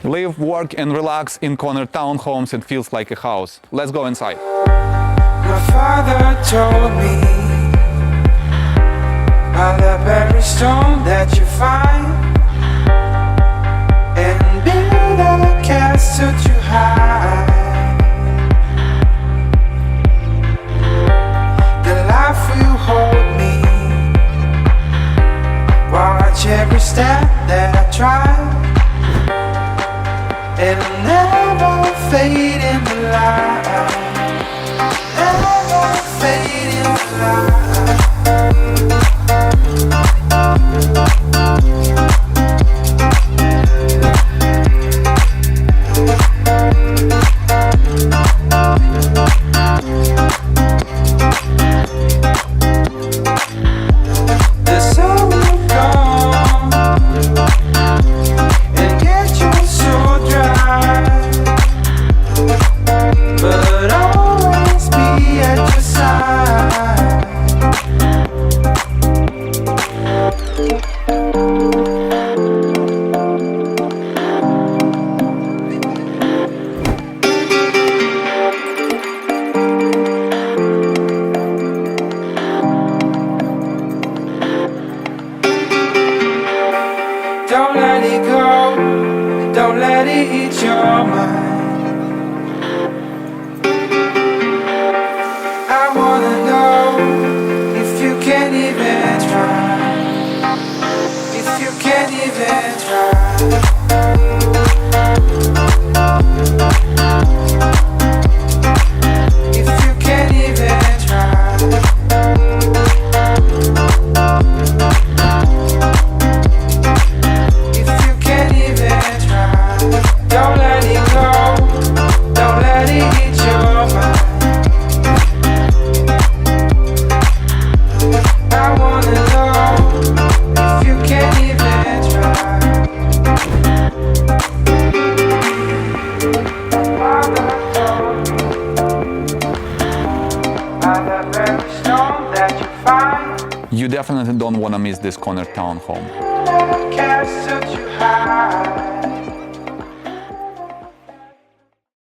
Live, work and relax in corner townhomes. It feels like a house. Let's go inside. My father told me by the very stone that you find and build a castle too high. The life will hold me. Watch every step that I try and never fade in the light. Never fade in the light. The sun will come and get your soul dry, but always be at your side. Don't let it go, don't let it eat your mind. I wanna know if you can even try, if you can even try. If you can even try. If you can even try. Don't let it go, don't let it eat your mind. I wanna know if you can even try. Father told me by the very stone that you find. You definitely don't want to miss this corner townhome. Castle too high.